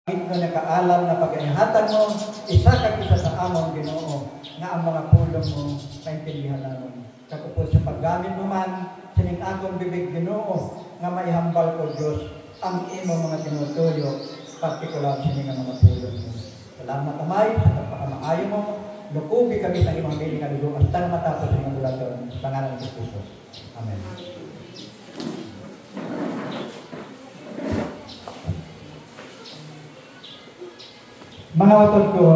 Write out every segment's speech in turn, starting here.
Ito nakaalam na pag-ihatag mo, isa kag isa sa amon Ginoo nga ang mga pulong mo naintindihan namin. Kakupos sa paggamit mo man, sining akong bibig Ginoo nga maihambal ko Diyos ang imo mga tinutuyo, partikular sining mga pulong mo. Salamat amay sa pagpakamaayo mo, lukubi kami sa imong biling kalugo hasta matapos ang bulaton sa pangalan ni Jesus. Amen. Mga watod ko,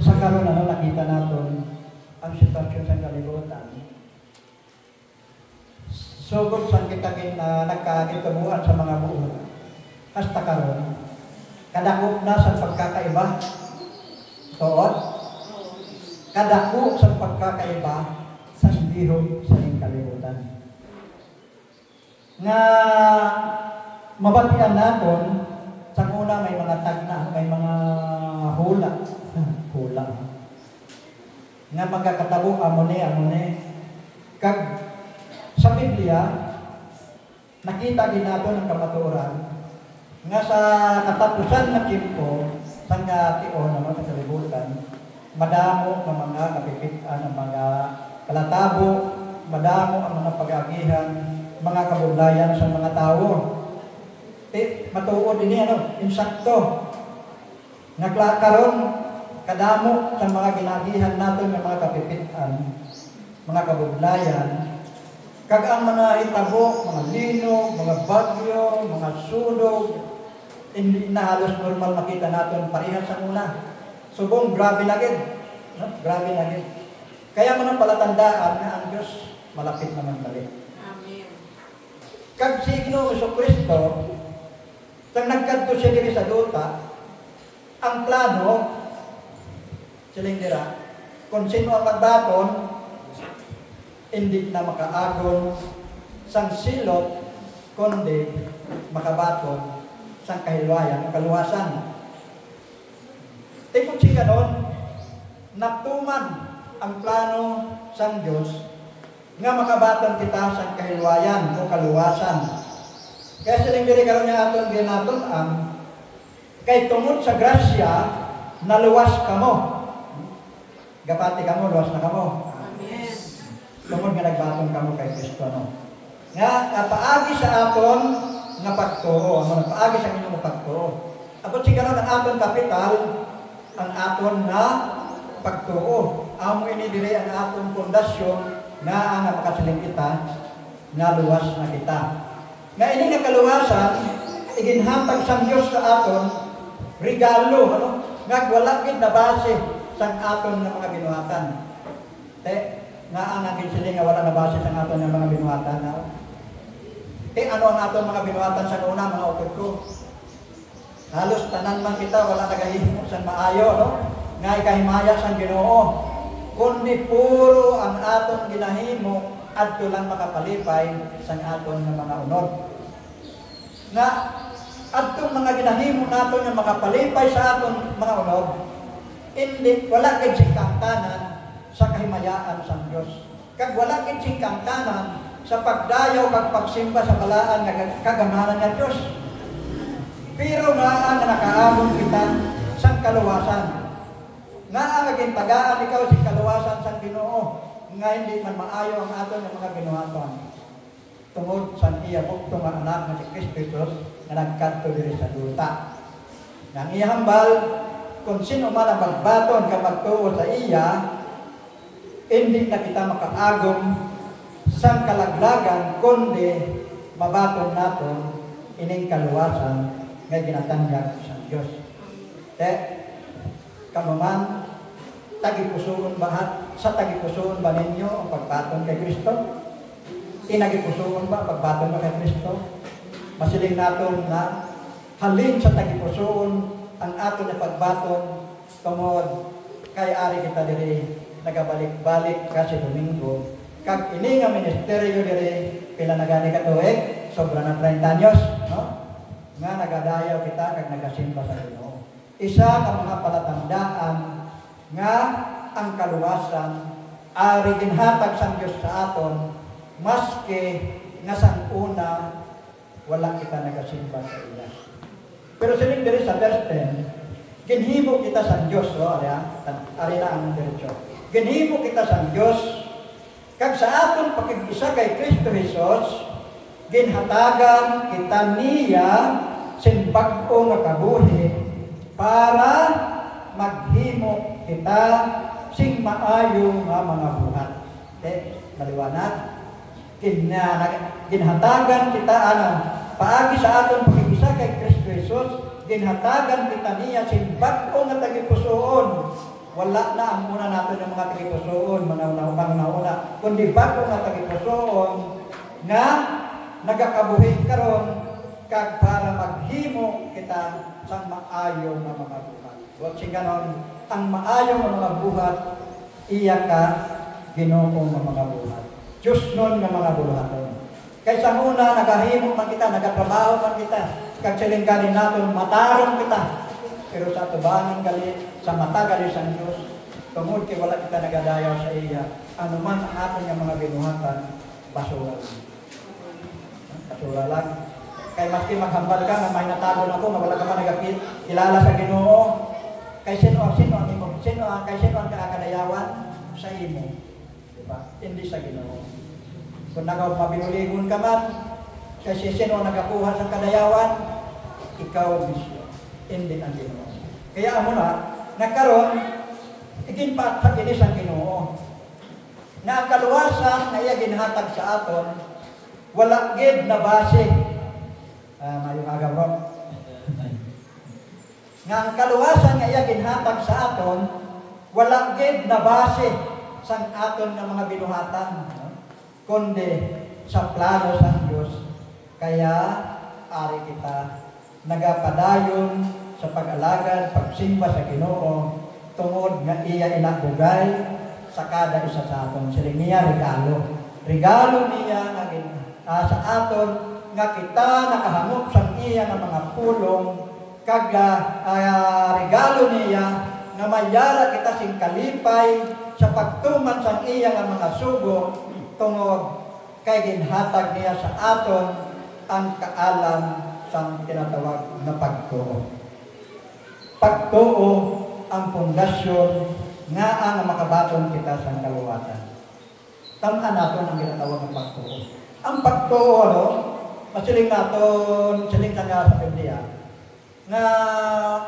sa karon nakita natin ang sitwasyon sa kalibutan. Sugod sa kita nagkakitabuan sa mga buwan. Hasta karon, kadako na sa pagkakaiba. Tuod, kadako sa pagkakaiba sa bihog sa kalibutan. Nga mabatian natin, sa una may mga tagna, may mga hula. Hula. Nga magkakatabo, amone. Kag sa Biblia, nakita din natin ang kamaturan nga sa katapusan na tiempo, sa tiyon naman sa kalibutan, madamo ng mga kapipitan, ang mga kalatabo, madamo ang mga pag-agihan, mga kabuglayan sa mga tao. Matuod din insakto. Karon kadamo sa mga ginagihan natin ng mga kapipitan, mga kabuglayan, kag ang mga hitabo, mga lino, mga bagyo, mga sudog, hindi na halos normal makita natin parehas sa una. Subong grabe lagi. No? Grabe lagi. Kaya mo nang palatandaan na ang Diyos malapit naman balik. Amen. Kag si Ginoo Jesucristo, kung nagkadto siya diri sa duta, ang plano, siling dira, kung sino ang magbaton, hindi na makaagon sang silot, kundi makabaton sang kahilwayan, kaluwasan. Tipod siya ganon, naptuman ang plano sang Diyos nga makabaton kita sang kahilwayan o kaluwasan. Kaya siling diri karon nga aton ginaton kay tungod sa grasya naluwas kamo. Gapati kamo, luwas na kamo. Amen. Tungod nga nagbaton kamo kay Kristo no. Nga paagi sa aton nga pagtuo, amo paagi sa inyong pagtuo. Abot si karon ang aton kapital, ang aton nga pagtuo. Amo ini diri ang aton pundasyon nga ang makasiling kita nga luwas na kita. Nga ini nga kaluwasan, iginhatag sang Diyos sa aton, regalo, nga wala gid na base sang aton nga mga binuhatan. Nga ang akin sila nga wala na base sang aton nga mga binuhatan. Ano ang aton mga binuhatan sa una, mga upod ko? Halos tanan man kita, wala nagahimo sang maayo, no? Nga ikahimaya sang Ginoo. Kundi puro ang aton ginahimo, adto lang makapalipay sa aton ng mga unod. Nga adtong mga ginahimo naton nga makapalipay sa aton mga unod, hindi wala kay singkangtanan sa kahimayaan sa Dios. Kag wala kay singkangtanan sa pagdayaw kag pagsimba sa balaan nga kagamanan nga Dios. Pero nga ang nakaamon kita sa kaluwasan. Nga ang naging tagaan ikaw sa kaluwasan sa Ginoo. Nga hindi man maayo ang aton ng mga binuhaton. Tungod sa iya bukto nga anak na si Kristus nga nagkadto diri sa duta. Nang ihambal, kung sino man ang magbaton ka magtuo sa iya, hindi na kita makaagom sa kalaglagan, kundi mabaton naton ining kaluwasan nga ginatanggap sa Diyos. Kamuman, tagipusoon ba sa tagipusoon ba ninyo ang pagbaton kay Kristo? Inagipusoon ba pagbaton ba kay Kristo? Masiling naton na halin sa tagipusoon ang aton na pagbaton tungod kay ari kita diri nagabalik-balik kasi Domingo. Kag ini nga ministeryo diri pila na gani ka tuig, sobra na 30 anyos, no? Nga nagadayaw kita kag nagasimba sa Ginoo. Isa ka mga palatandaan nga ang kaluwasan ari ginhatag sang Dios sa aton maski nga sang una wala kita nagasimba sa iya. Pero siling diri sa verse 10, ginhimo kita sa Dios, ari na ang diretso. Ginhimo kita sa Dios, kag sa aton pakig-isa kay Kristo Jesus, ginhatagan kita niya sin bag-o nga kabuhi para maghimo kita sing maayo nga mga buhat. Okay, maliwanag. Ginhatagan kita paagi sa aton pakig-isa kay Kristo Jesus, ginhatagan kita niya sin bag-o nga tagipusoon. Wala na ang muna natin ng mga tagipusoon, manauna, kundi bag-o nga tagipusoon nga nagakabuhi karon kag para maghimo kita sa maayo nga mga buhat. Wa ganon, ang maayo nga mga buhat iya ka Ginoo nga mga buhat. Diyos nun nga mga buhaton. Kaysa muna nagahimo man kita, nagatrabaho man kita, kag silingganin naton matarong kita. Pero sa tubangan gali, sa mata gali sa Diyos, tungod kay wala kita nagadayaw sa iya, ano man ang aton nga mga binuhatan, basura lang. Basura lang. Kay maski maghambal ka nga may natago na ko, nga wala ka man nagakilala sa Ginoo, kay sino ang kakadayawan sa imo. Diba? Hindi sa Ginoo. Kung mabinuligon ka man, kasi sino ang nagakuha sa kadayawan, ikaw mismo. Hindi ang Ginoo. Kaya amo na, nagkaroon, iginpatag ini sa Ginoo. Na ang kaluwasan na iya ginhatag sa aton, wala gid na base. Mayong agaw ron. Nga ang kaluwasan nga iya ginhatag sa aton, wala gid na base sang aton nga mga binuhatan, kundi sa plano sa Dios. Kaya ari kita nagapadayon sa pag-alagad, pagsimba sa Ginoo tungod nga iya inabugay sa kada isa sa aton. Sila niya regalo niya nga sa aton nga kita nakahanop sa iya nga mga pulong kag regalo niya nga mayara kita sing kalipay sa pagtuman sa iya nga mga sugo tungod kay ginhatag niya sa aton ang kaalam sa tinatawag na pagtuo. Pagtuo ang pundasyon nga ang makabaton kita sa kaluwasan. Tamaan natin ang ginatawag ng pagtuo. Ang pagtuo, masiling natin, siling nga sa Biblia, na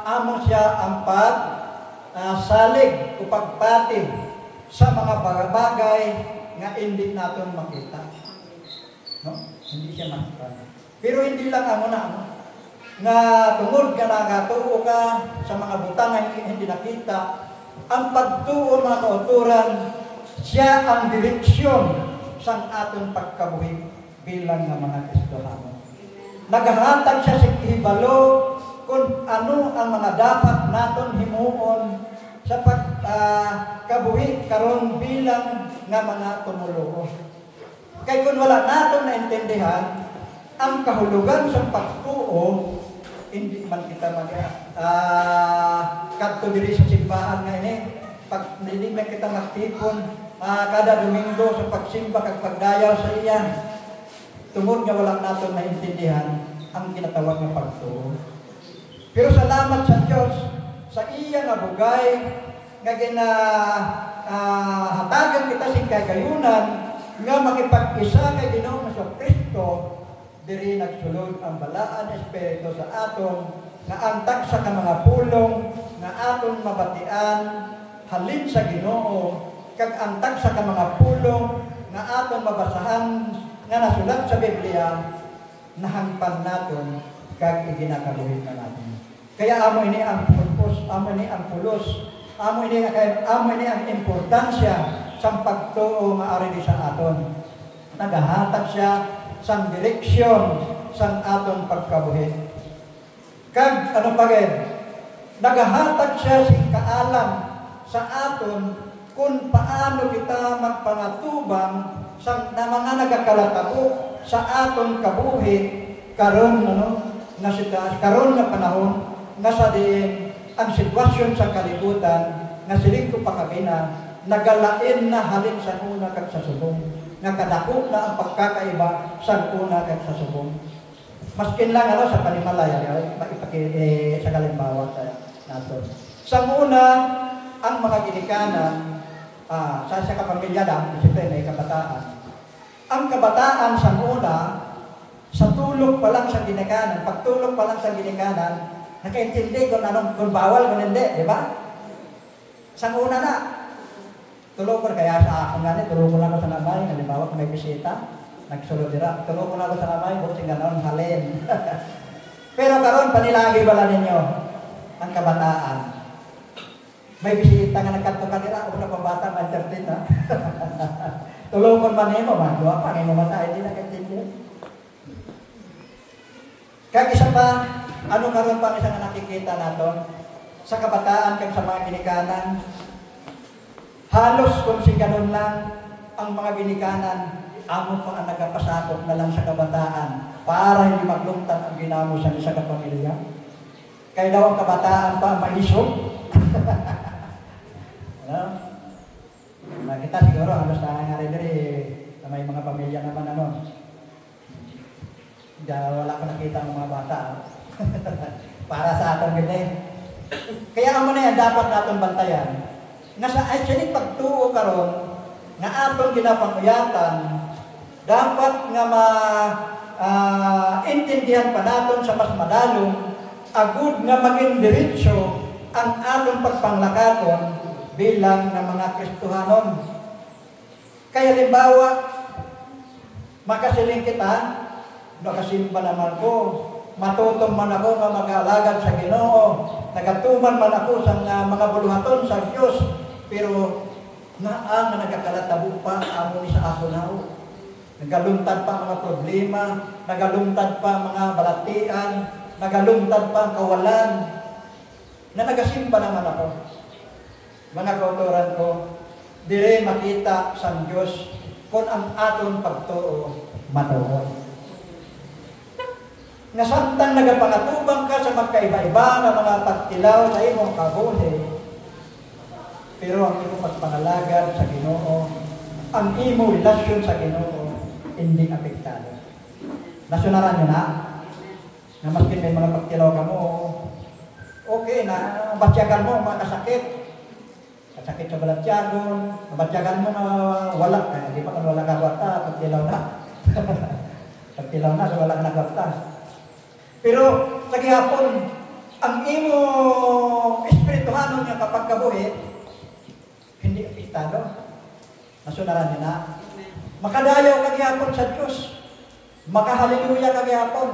amo siya ang salig o pagpati sa mga bagay nga hindi natin makita. No? Hindi siya makita. Pero hindi lang amo na nga tungod ka nakatuo ka sa mga butang nga hindi nakita. Ang pagtuo mga kauturan, siya ang direksyon sa aton pagkabuhi bilang nga mga Kristiyano. Naghahatag siya sa hibalo kung ano ang mga dapat naton himuon sa pagkabuhi karon bilang nga mga tumuluo. Kay kung wala naton naintindihan ang kahulugan sa pagtuo, hindi man kita kadto diri sa simbahan nga ini, pag hindi man kita magtipon kada Domingo sa pagsimba kag pagdayaw sa iya, tungod nga wala naton naintindihan ang ginatawag nga pagtuo. Pero salamat sa Dios sa iya nga bugay nga hatagan kita sing kagayunan nga makipag-isa kay Ginoong Kristo. Diri nagsulod ang balaan espiritu sa aton nga antag sa mga pulong nga aton mabatian halin sa Ginoo kag antag sa mga pulong nga aton mabasahan nga nasulat sa Biblia nahangpan naton kag iginakabuhi na natin. Kaya amo ini ang purpose, amo ini ang pulos, amo ini ang importansya sa pagtuo nga ari sa aton. Nagahatag siya sa direksyon sa aton pagkabuhi. Kag ano pa gid? Nagahatag siya sing kaalam sa aton kung paano kita magpangatubang sa mga nagakalatabo sa aton kabuhi karon karon nga panahon nga sa diin ang sitwasyon sa kalibutan nga siling ko pakabina nagalain na halin sa una kag sa subong nga kadako na ang pagkakaiba sa una kag sa subong. Maskin lang sa panimalaya, sa kalimbawa sa nato. Sa una, ang mga ginikanan, sa kapamilya lang, siyempre may kabataan. Ang kabataan sa una, sa tulog pa lang sa ginikanan, pagtulog pa lang sa ginikanan, nakaintindi kung bawal, kung hindi, di ba? Sa una na, tulog ko kaya sa akin nga tulog ko na ako sa lamay, halimbawa kung may bisita, nagsulod dira, tulog ko na ako sa lamay, buti ganon, halin. Pero karon panilagi bala ninyo ang kabataan. May bisita nga nagkanto ka dira, una pang bata, ma-entertain ha. Tulungon man nimo, magwa pa, ngayon mamatay, hindi nakaintindi. Kaya isa pa, ano karon pa isang nakikita naton sa kabataan kag sa mga ginikanan, halos kung si ganun lang ang mga ginikanan, amo pa ang nagapasakop na lang sa kabataan para hindi maglungtad ang ginamo sa isa ka pamilya. Kaya daw ang kabataan pa maisog. Ano? Nakita siguro halos na may mga pamilya naman wala ko nakita ng mga bata. Para sa atong gini. Kaya amo na yan, dapat natin bantayan. Nasa actually pagtuo karon nga atong ginapanguyatan, dapat nga intindihan pa naton sa mas madalong, agud nga maging diretso ang atong pagpanglakaton bilang nga mga Kristohanon. Kaya limbawa, makasiling kita, nakasimba naman ko, matutong man ako nga mag-alagad sa Ginoo, nagatuman man ako sa mga buluhaton sa Diyos, pero nga nagakalatabo pa amo ni sa ako na ako. Nagaluntad pa mga problema, nagaluntad pa mga balatian, nagaluntad pa ang kawalan, na nagasimba naman ako. Mga kauturan ko, dire makita sa Diyos kung ang aton pagtuo matuon. Nga samtang nagapangatubang ka sa magkaiba-iba na mga pagtilaw sa imong kabuhi, pero ang imong pagpangalagad sa Ginoo, ang imong relasyon sa Ginoo, hindi apektado. Nasunaran nyo na? Na maski may mga pagtilaw ka mo, okay na, batyagan mo, mga kasakit. Kasakit sa balatyagon, batyagan mo na wala. Di pa kung wala ka kwarta, pagtilaw na. Pagtilaw na, so wala ka na kwarta. Pero sa gihapon, ang imo espirituhanon nga kapag kabuhi, hindi apektado. Nasunaran niyo na. Makadayaw ka gihapon sa Diyos. Makahaleluya ka gihapon.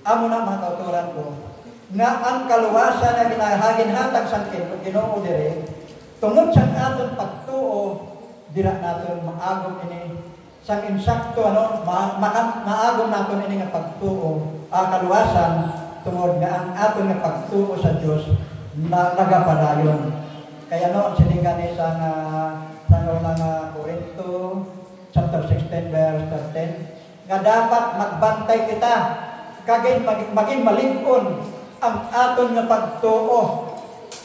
Amo na mga kauturan ko, nga ang kaluwasan na ginahaginhatag sa Ginoo dire, tungod sa aton pagtuo, dira naton maagom ini sang insakto maagom naton ini nga pagtuo kaluwasan tungod nga ang aton nga pagtuo sa Dios na nagapadayon. Kaya ang silingan ni sa unang Korinto chapter 16 verse 13 nga dapat magbantay kita kagay maging malig-on ang aton nga pagtuo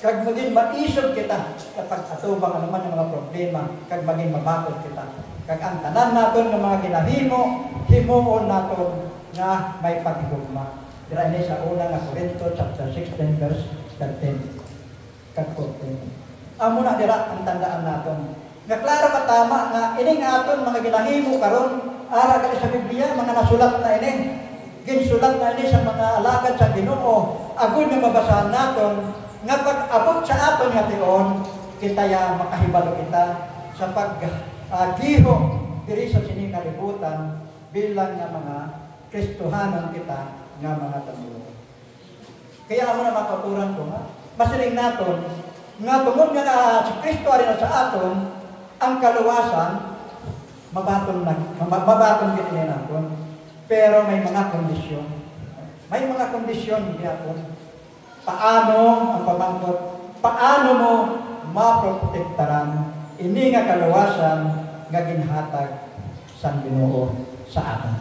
kag maging maisog kita kapag atubang anuman ang mga problema kag maging mabakod kita. Kag ang tanan naton nga mga ginahimo, himuon naton nga may paghigugma. Dira ini sa unang Korinto chapter 16 verse 13. Kag 14. Amo na dira ang tandaan naton. Nga klaro ka tama nga ining aton mga ginahimo karon ara kali sa Biblia mga nasulat na ini. Ginsulat na ini sa mga alagad sa Ginoo. Agud nga mabasahan naton nga pag abot sa aton nga tion kita ya makahibalo kita sa giho diri sa sining kalibutan bilang nga mga Kristohanon kita nga mga tagulo. Kaya amo na makaturan ko nga masiling naton nga tungod nga si Kristo ari na sa aton ang kaluwasan mabaton gid naton. Pero may mga kondisyon. May mga kondisyon gihapon. Paano ang pamangkot? Paano mo maprotektaran ini nga kaluwasan nga ginhatag sa Ginoo sa aton?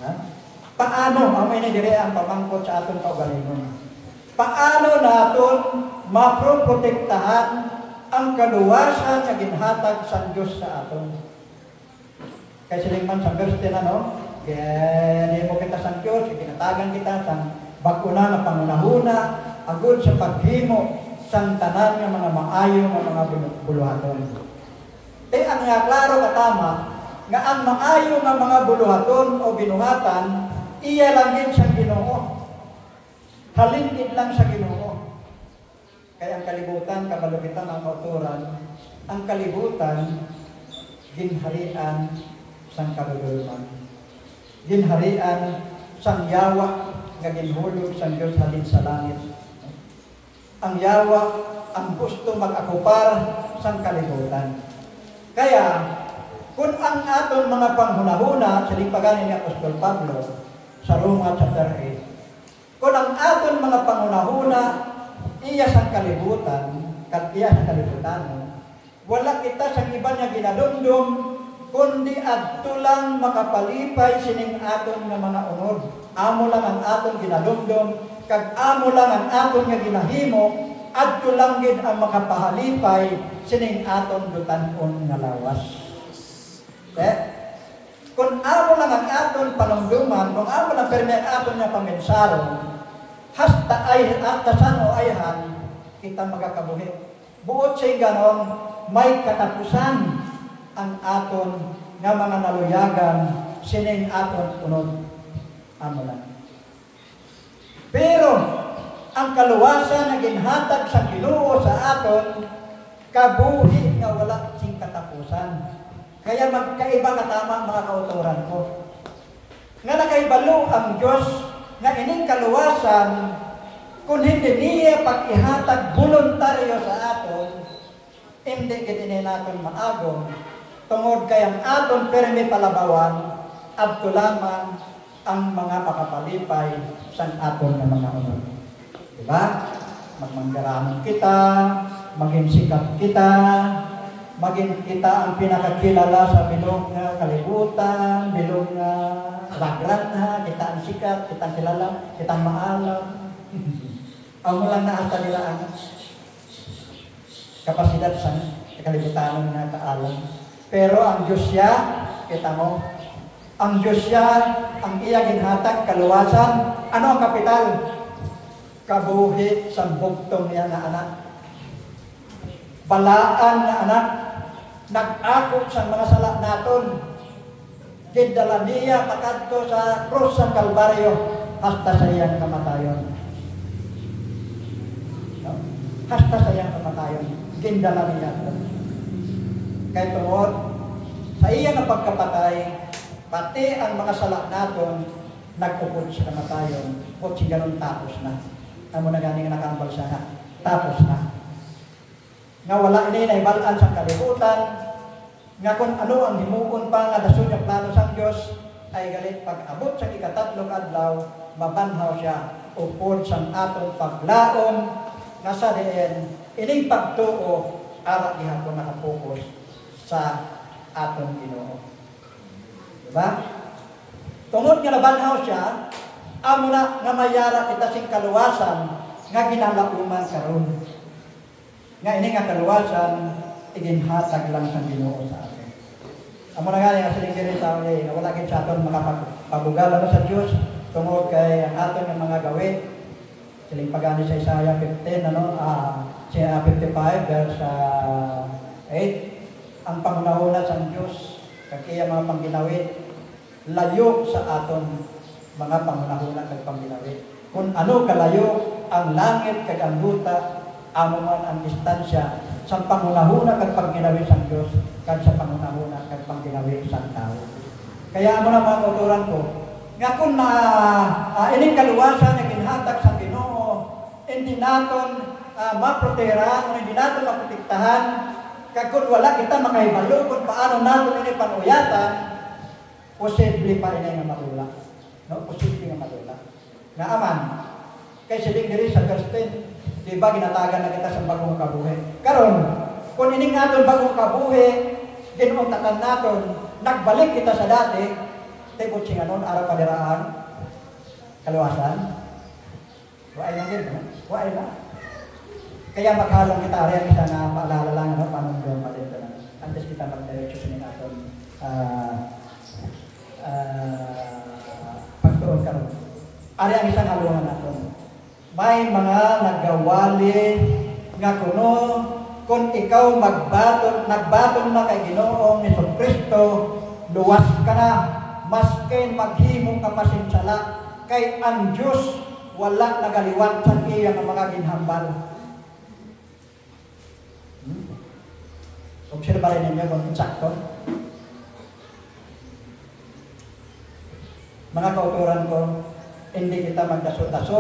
Ha? Paano amay na dire ang pamangkot sa aton kaugalingon? Paano naton maprotektahan ang kaluwasan nga ginhatag sa Dios sa aton? Kay siling man sa verse 10 ano? Kaya hindi mo kita sa Diyos, ikinatagan kita sa bakuna na pangunahuna, agud sa paghimo sa tanan ng mga maayo ng mga buluhaton. Ang nga klaro katama, nga ang maayo ng mga buluhaton o binuhatan, iya lang din sa Ginoo. Halingid lang sa Ginoo. Kaya ang kalibutan, kabalukitan ang kauturan, ang kalibutan, ginharian sang kadudulman. Ginharian sang yawa nga ginhulog sang Dios halin sa langit. Ang yawa ang gusto mag-akupar sang kalibutan. Kaya kung ang aton mga panghunahuna sa lipagan ni Apostol Pablo sa Roma chapter 8, kung ang aton mga panghunahuna iya sang kalibutan, iya sang kalibutan, wala kita sa iba niya ginadumdum, kundi adto lang makapalipay sining aton nga mga unod. Amo lang ang aton ginadumdum, kag amo lang ang aton nga ginahimo, adto lang gid ang makapahalipay sining aton dutan-on nga lawas. Kung amo lang ang aton panumduman, kung amo lang permi ang aton nga pamensaron, hasta san o ayhan kita magakabuhi. Buot sa ganon, may katapusan ang aton nga mga naluyagan sining aton unod. Amo lang. Pero ang kaluwasan na ginhatag sa Ginoo sa aton, kabuhi nga wala sing katapusan. Kaya magkaiba katama mga kauturan ko. Nga nakaibalo ang Diyos nga ining kaluwasan, kung hindi niya pag-ihatag voluntaryo sa aton, hindi kitinin natin maagong, tungod kayang aton permi palabawan, adto lamang ang mga makapalipay sa aton na mga unod. Diba? Magmanggaraman kita, maging sikat kita, maging kita ang pinakakilala sa bilog na kalibutan, bilog na lagran ha, kita ang sikat, kita ang kilala, kita ang maalam. Ang lang na ata nila ang kapasidad sa kalibutan na kaalam. Pero ang Diyos siya, kita mo, ang Diyos siya, ang iya ginhatag, kaluwasan, ano ang kapital? Kabuhi sa bugtong niya na anak. Balaan na anak, nag-akot sa mga sala naton. Gindala niya pakadto sa krus ng Kalbaryo hasta sa iyang kamatayon. No? Hasta sa iyang kamatayon. Gindala niya. Kaya tungod, sa iyang pagkapatay, pati ang mga sala naton nag-upod sa kamatayon. O ganun tapos na. Amo na gani nga nakambal siya na. Tapos na. Nga wala ini na ibalaan sa kalibutan, nga kung ano ang himuon pa nga dasun yung plano sa Diyos, ay galit pag-abot sa ikatatlong adlaw, mabanhaw siya, upod sa atong paglaom, nga sa diin, ining pagtuo, arak gihapon nakapokus sa atong Ginoo. Diba? Tungod nga nabanhaw siya, amo na nga mayara kita sing kaluwasan, nga ginalauman karon. Nga ini nga kaluwasan, iginhatag lang sa Ginoo sa atin. Amo na nga siling diri sa uli, na wala gid sa aton makapagpabugala sa Dios tungod kay ang aton nga mga gawin. Siling pagani sa Isaiah 15 siya 55 verse 8, ang pangunahuna sa Dios kay mga pangginawit layo sa aton mga pangunahuna kag pangginawit. Kung ano kalayo ang langit kag ang luta, amo man ang distansya sa pangunahuna kag pangginawit sa Dios kag sa pangunahuna kag pangginawit sa tao. Kaya amo na mga kauturan ko, nga kung ining kaluwasan na ginhatag sa Ginoo, hindi naton maproteran, hindi naton maprotektahan, kag kung wala kita makahibalo kung paano naton ini panuyatan, posible pa ini nga malula. No, posible nga malula. Nga aman, kay siling diri sa Kirsten, di ba ginatagan na kita sa bagong kabuhi? Karon, kung ining naton bagong kabuhi, ginuuntakan naton, nagbalik kita sa dati, tibot siya nun, araw padiraan, kaluwasan. Waay lang din, no? Waay lang. Kaya maghalong kita, ariyan kita na paalala lang, no? Paano doon pa dito na. Antes kita mag-diretso sa naton Ari ang isang halungan naton. May mga nagawali nga kuno kung ikaw nagbaton na kay Ginoong Jesucristo, luwas ka na, masken maghimong kapasinsala, kay ang Diyos wala nagaliwat sa iya ng mga ginhambal. Obserbahin ninyo kung insakto. Mga kauturan ko, hindi kita magdaso-daso,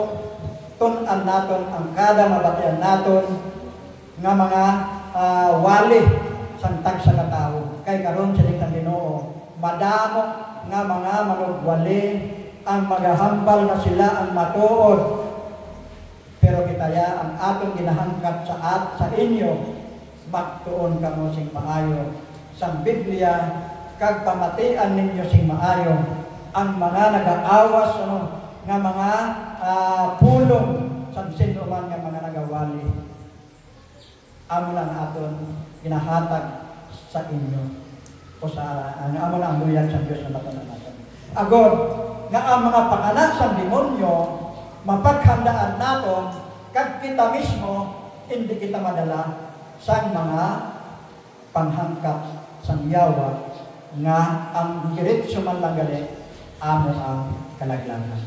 tunan naton ang kada mabatian naton nga mga wali santag sa katao. Kay karon sining ang Ginoo, madamo nga mga manugwali ang magahambal na sila ang matuod. Pero kitaya ang atong ginahangkat sa inyo, magtuon kamo sing maayo sa Biblia, kag pamatian ninyo sing maayo ang mga nag-aawas nga mga pulong sa sino man nga mga nagawali. Amo lang aton ginahatag sa inyo o sa amo lang ang luyag sa Diyos na matunan natin. Agod nga ang mga panganak sa demonyo mapaghandaan naton kag kita mismo hindi kita madala sa mga panghangkap sa yawa nga ang diretso man lang gali amo ang kalaglagan.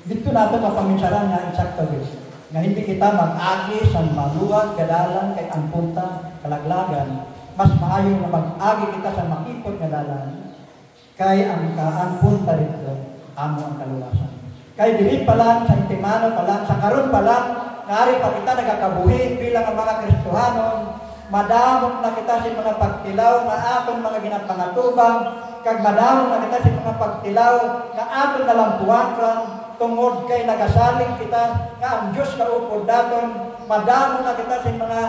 Dito nato mapaminsaran nga insakto dito nga hindi kita mag-agi sa maluwag, kadalan, kay ang punta, kalaglagan. Mas maayo na mag-agi kita sa makipot kadalan, kay ang punta rito, amo ang kaluwasan. Kay dili pa lang, sa intimano pa lang, sa karon pa lang, ngari pa kita nagakabuhi bilang ang mga Kristohanon, madamot na kita sa mga pagtilaw na aton mga ginapangatubang, kag madamot na kita sa mga pagtilaw na aton nalampuan tungod kay nagasaling kita nga ang Diyos kaupod daton, madamo na kita sa mga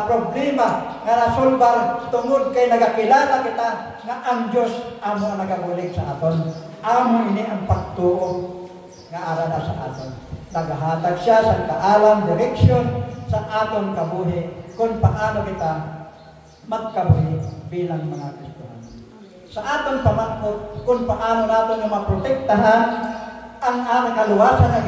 problema nga nasolbar tungod kay nagakilala kita nga ang Diyos amo ang nagabulig sa aton. Amo ini ang pagtuo nga ara na sa aton. Nagahatag siya sa kaalam, direksyon sa aton kabuhi kung paano kita magkabuhi bilang mga Kristohan. Sa aton pamangkot kung paano naton nga maprotektahan ang kaluwasan na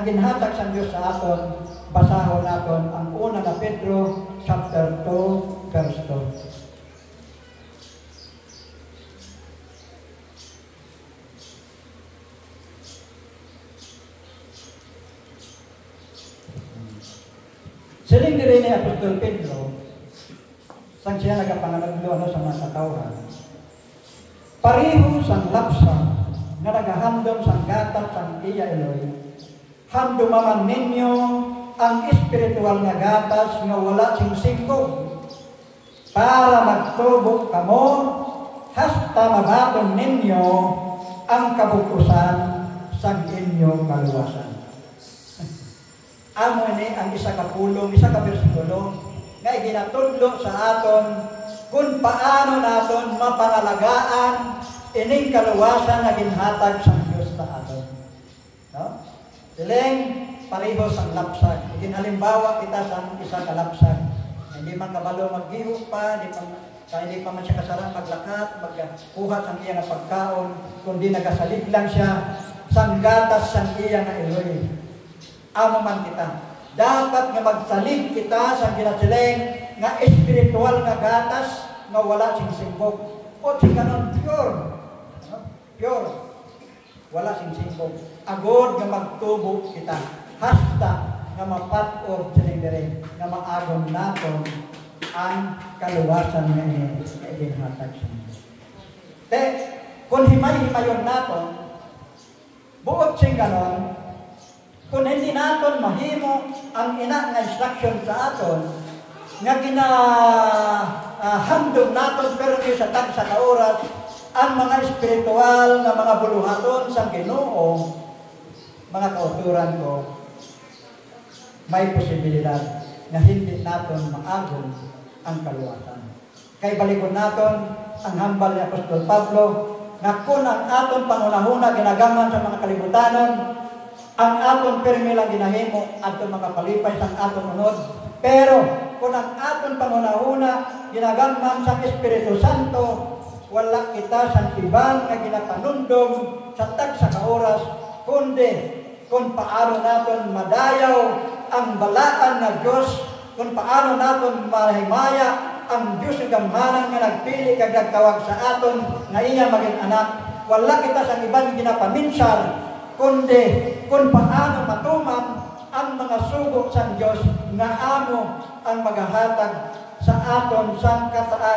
ginhatag sa Diyos sa aton, basahon naton ang una na Pedro chapter 2 verse 2. Siling diri ni Apostol Pedro, sang siya nagapanganaglo sa mga katawhan, pareho sang lapsa nga nagahandom sang gatang sang iya Eloy, handumaman ninyo ang espiritual nga gatas nga wala singsingkog, para magtubok kamo hasta mabaton ninyo ang kabukusan sang inyong kaluwasan. Amo ini ang isa ka pulong, isa ka bersikulo nga iginatudlo sa aton kung paano naton mapangalagaan ining kaluwasan na ginhatag sa Diyos sa aton. No? Siling pareho sa lapsag. Ginhalimbawa kita sa isa ka lapsag. Hindi man kabalo maggiho pa, hindi pa man siya kasarang maglakat, magkuha sa iya nga pagkaon, kundi nagasalig lang siya sang gatas sang iya nga Eloy. Amo man kita. Dapat nga magsalig kita sa ginasiling nga espiritual nga gatas nga wala singsimbog. O sikanon pure. Wala singsimbog. Agod nga magtubo kita. Hasta nga mapat-or sining nga maagon naton ang kaluwasan nga ginhatag sa Diyos. Kung himay-himayon naton, buot sing ganon, kung hindi naton mahimo ang ina nga instruction sa aton, nga handog naton pero di sa tag sa kauras, ang mga espiritual na mga buluhaton sa Ginoo, mga kauturan ko, may posibilidad na hindi naton maagon ang kaluwasan. Kay baligon naton ang hambal ni Apostol Pablo na kung ang aton pangunahuna ginagamhan sa mga kalibutanon, ang aton permi lang ginahimo aton makapalipay sa aton unod. Pero kung ang aton pangunahuna ginagamhan sa Espiritu Santo, wala kita sa tiban nga ginapanundong sa tag sa kaoras kundi kung paano natin madayaw ang balaan na Diyos, kung paano natin mahimaya ang Diyos ng gamhanan nga nagpili kag nagtawag sa aton nga iya maging anak. Wala kita sa ibang ginapaminsar, kundi kung paano matuman ang mga sugo sa Diyos nga amo ang maghahatag sa aton sang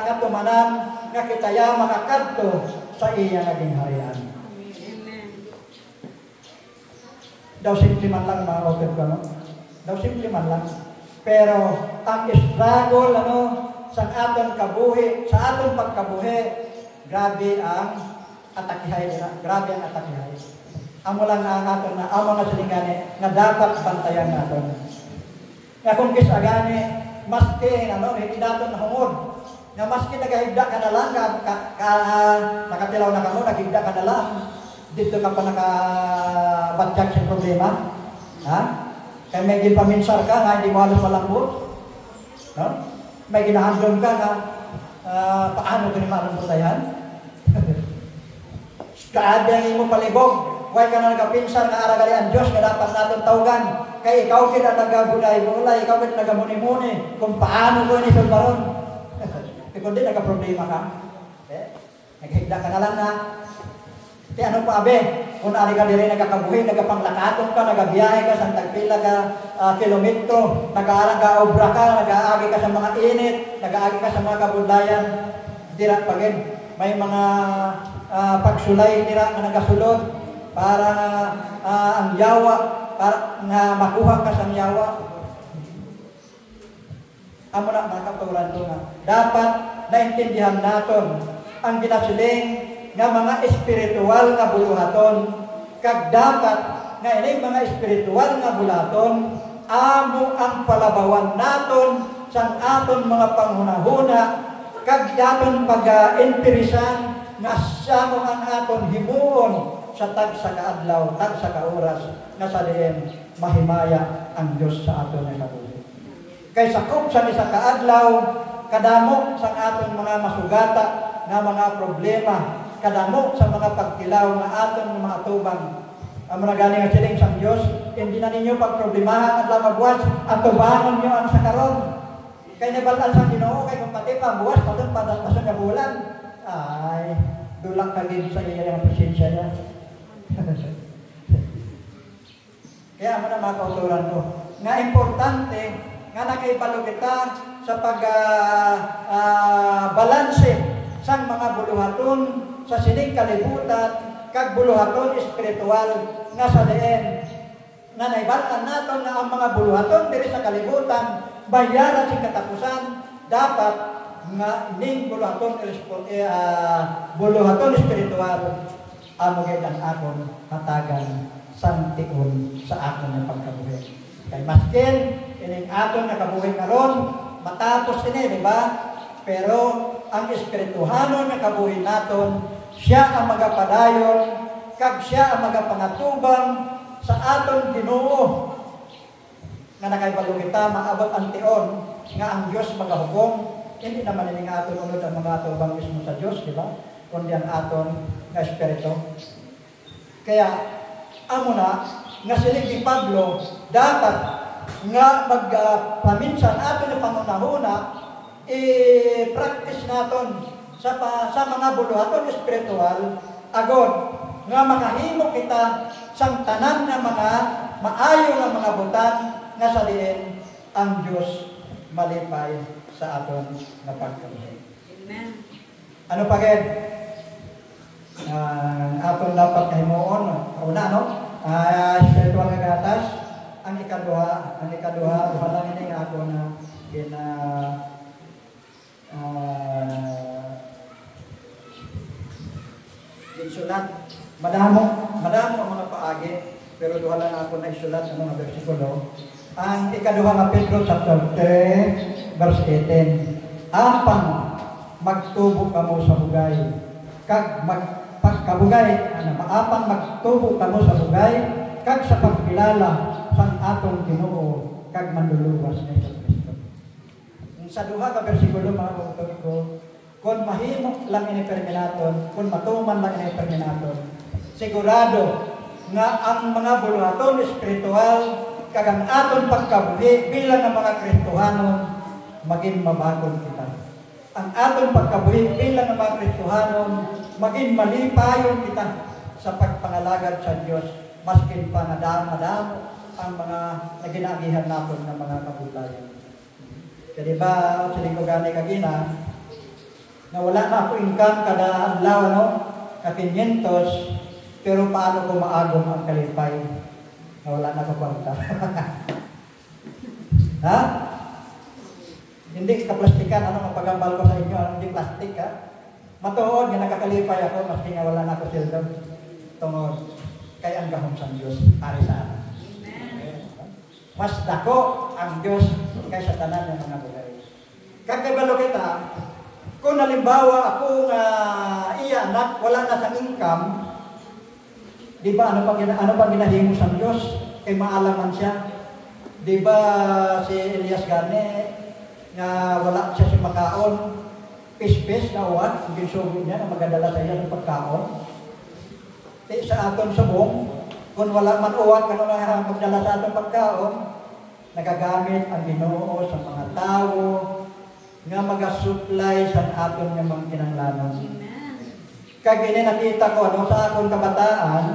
katumanan nga kitaya makakadto sa iya naging harian. Daw simple man lang mga kapatid ko, no? Daw simple man lang. Pero ang struggle sa aton kabuhi, sa aton pagkabuhi, grabe ang atakihay nila. Grabe ang atakihay. Amo lang na ang aton na ang mga silingani nga dapat bantayan naton. Nga kung kisagani, maski hindi naton nahungod, nga maski nagahigda ka na lang, nakatilaw na ka mo, naghigda ka na lang, dito ka pa nakabadyag sa problema. Ha? Kaya may ginpaminsar ka nga, hindi mo halos malambot. No? May ginahandom ka nga, paano ko ni malambutayan? Grabe ang imo palibog. Huwag ka na nagapinsar nga aragali ang Diyos nga dapat natin tawagan. Kaya ikaw kita nagabulay-bulay, ikaw kita nagamuni-muni kung paano ko ni Sulbaron. Kundi nagka-problema ka. Naghigda ka na lang na. Ano pa abe? Kung ari ka diri nagakabuhi, nagapanglakaton ka, nagabiyahe ka sa tagpila ka kilometro, nag-aaral ka, obra ka, nag-aagi ka sa mga init, nag-aagi ka sa mga kabudlayan, dira pagin. May mga pagsulay dira nga nagasulod para ang yawa, para nga makuha ka sa yawa. Amo na nakaturan ko nga. Dapat naintindihan naton ang ginasiling nga mga espiritual nga buluhaton, kag dapat nga ini mga espiritual nga buluhaton amo ang palabawan naton sa aton mga panghunahuna, kag daton pag-interesan nga samo ang aton himuon sa tag sa kaadlaw, tag sa kauras nga sa diin mahimaya ang Dios sa aton nga kabuhi. Kay sakop sa isa kaadlaw kadamo sa aton mga masugata nga mga problema, kadamo sa mga pagkilaw nga aton mga atubang. Ang mga galing nga siling sa Diyos, hindi na ninyo pagproblemahan at lamagwas, atubangon nyo ang sakaron. Kaya nabalaan sa Ginoo, kay kung pati pa buwas, patun padatasan na bulan, ay, dulak ka din sa iya yung presensya niya. Kaya mo na mga kauturan ko, nga importante, nga nakaibalo kita sa pag-balanse sa mga buluhaton sa sining kalibutan, kag buluhaton espiritual nga sa diin. Nga naibatan naton na ang mga buluhaton diri sa kalibutan, bayaran sa katapusan, dapat nga ning buluhaton espiritual amo gid ang aton hatagan santion sa aton nga pagkabuhi. Kay maskin ining aton nga kabuhi karon matapos ini, di ba? Pero ang espirituhanon nga kabuhi naton, siya ang magapadayon, kag siya ang magapangatubang sa aton Ginoo. Nga nakaibalo kita maabot ang tion nga ang Dios magahubong. Hindi naman ini nga aton unod ang mga atubang mismo sa Dios, di ba? Kundi ang aton nga espiritu. Kaya amo na nga siling ni Pablo, dapat nga magpaminsan aton ang pangunahuna i-practice naton sa mga buluhaton espiritual agod nga makahimo kita sang tanan nga mga maayo nga mga butang nga sa diin ang Dios malipay sa aton nga pagkabuhi. Amen. Ano pa gid? Aton dapat kahimuon una spiritual nga gatas. Ang ikaduha duha lang ini nga ako na isulat. Madamo ang mga paagi, pero duha lang ako na isulat ng mga bersikulo. Ang ikaduha nga Pedro chapter 3 verse 18. Apang magtubo kamo sa bugay, kag magpagkabugay, maapang magtubo kamo sa bugay, kag sa pagkilala sang atong Ginoo, kag manluluwas ni Kristo. Sa duha ka bersikulo mga utod ko, kung mahimo lang ini perminaton, kung matuman lang ini perminaton, sigurado nga ang mga buluhaton espiritual kag ang aton pagkabuhi bilang ang mga Kristohanon maging mabagod kita. Ang aton pagkabuhi bilang ang mga Kristohanon maging malipayon kita sa pagpangalagad sa Dios maskin pa nadam ang mga naginagihan natin ng mga kabulayan. Kaya diba, sila ko gani kagina, na wala na ako income kada adlaw, no? Ka-500, pero paano ko maagom ang kalipay? Na wala na ako kwanta. Ha? Hindi kaplastikan, ano ang pagambal ko sa inyo, hindi plastic, ha? Matuod, nga nakakalipay ako, maski nga wala na ako sildo. Tungod, kaya ang gahom sa Diyos, ari sa akin. Mas dako ang Diyos kaysa tanan ng mga bagay. Kagkabalo kita, kung halimbawa ako nga iya anak, wala na sa income, di ba ano pang ginahimo sa Diyos? Kay maalaman siya. Di ba si Elias Gane, nga wala siya si makaon, pis-pis na uwan, ang ginsugo niya na magadala sa iya ng pagkaon. Di sa aton subong, kung wala man uwan, kano na magdala sa atong pagkaon, nagagamit ang Ginoo sa mga tao nga mag-supply sa aton nga mga kinahanglanon. Kag ini nakita ko ano sa akong kabataan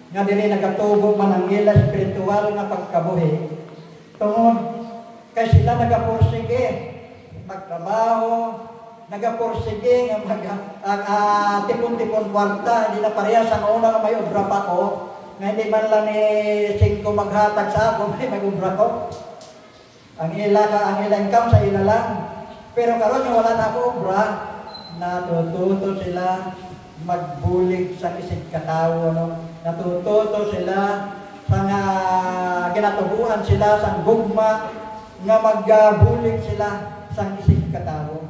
nga diri nagatubo man ang ila espiritual nga pagkabuhi. Tungod kay sila nagapursige magtrabaho, nagapursige nga tipon-tipon kwarta, hindi na parehas ang una nga may obra pa ko. Nga hindi man lang ni 5 maghatag sa ako, may mag-ubra ko. Ang ila income sa ila lang. Pero karon nga wala na ako ubra, natututo sila magbulig sa isig katawo, no? Natututo sila sa nga ginatubuan sila sa gugma nga magbulig sila sa isig katawo.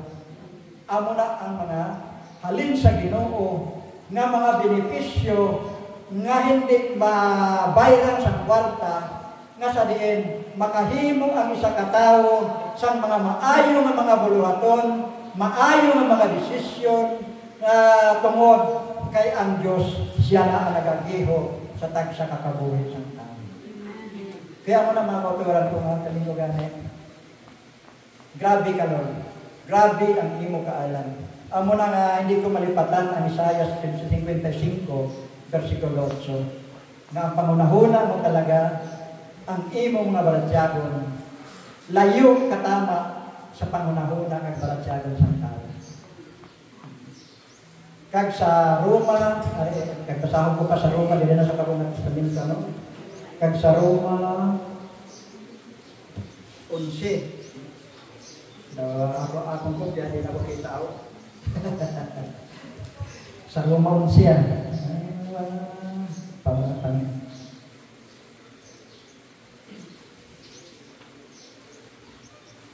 Amo na ang mga halin sa Ginoo nga mga benepisyo nga hindi mabayran sa kwarta nga sa diin makahimo ang isa ka tawo sa mga maayo nga mga buluhaton, maayo nga mga desisyon tungod kay ang Dios siya na ang nagagiho sa tagsa kakabuhi sa tao. Kaya mo na mga kauturan ko nga kalingo gani. Grabe ka Lord. Grabe ang imo kaalam. Amo na nga hindi ko malipatan ang Isaiah 55 versikulo 8, na ang pangunahuna mo talaga ang imong mga baratyagon, layo katama sa pangunahuna ng baratyagon sa tao. Kag sa Roma, kag pasahog ko pa sa Roma, dili na sa Kabungan Testamento, no? Kag sa Roma 11, akong kopya, hindi na ko kita ako. Sa Roma 11 yan.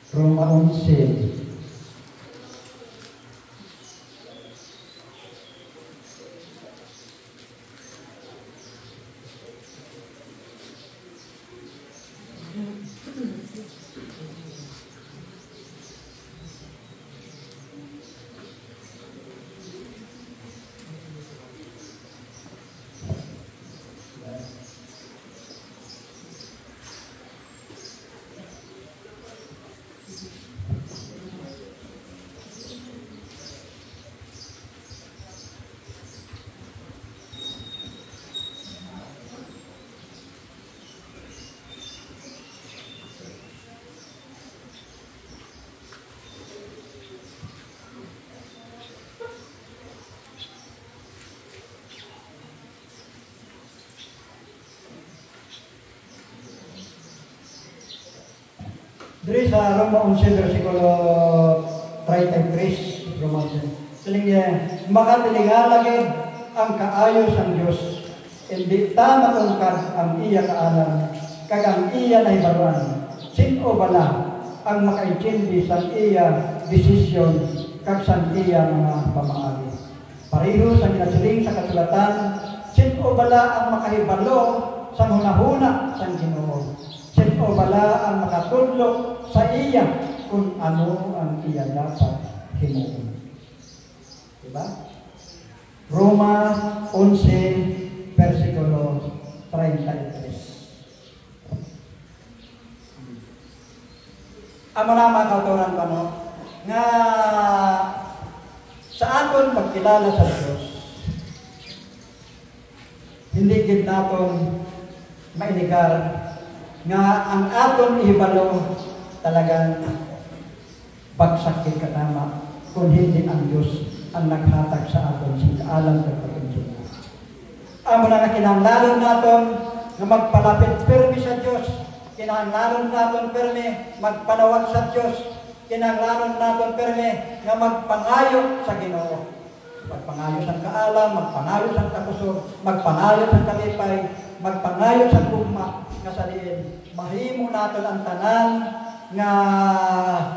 Roma 11. Diri sa Roma 11 versikulo 33, Roma 11. Siling niya, makatilingalagid ang kaayo sang Dios. Hindi ta matungkad ang iya kaalam, kag ang iya nahibaruan. Sino bala ang makaintindi sa iya desisyon kag sa iya mga pamaagi. Pareho sa ginasiling sa kasulatan, sino bala ang makahibalo sa hunahuna sang Ginoo. Sino bala ang makatudlo sa iya kung ano ang iya dapat himuon. Diba? Roma 11, versikulo 33. Amo na mga kauturan ko, no? Nga sa aton pagkilala sa Diyos, hindi gid naton mailigar nga ang aton ihibalo talagang pagsakit katama kung hindi ang Diyos ang naghatag sa aton sa kaalam ng pagkakinsya. Amo na kinahanglan naton nga magpalapit pirmi sa Diyos. Kinahanglan naton pirmi magpanawag sa Diyos. Kinahanglan naton pirmi nga magpangayo sa Ginoo. Magpangayo sa kaalam, magpangayo sa kakusog, magpangayo sa kalipay, magpangayo sa gugma nga sa diin. Mahimo naton ang tanan nga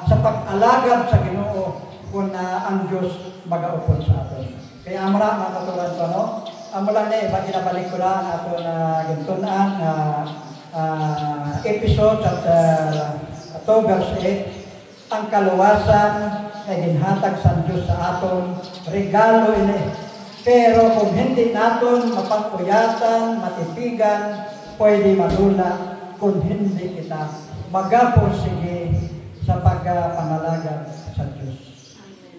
sa pag-alagad sa Ginoo kung ang Diyos magaupod sa aton. Kaya amo na mga katulad ko, no? Amo lang na ginabalik ko lang ato na gintunaan episode chapter 2 verse 8, ang kaluwasan na ginhatag sa Diyos sa aton, regalo ini. Pero kung hindi naton mapanguyatan, matipigan, pwede malula kung hindi kita magapos sige sa pagpangalagad sa Diyos.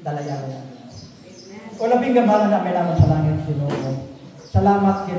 Dalayan. O labing gamalan namin naman sa langit, Ginoo. Salamat,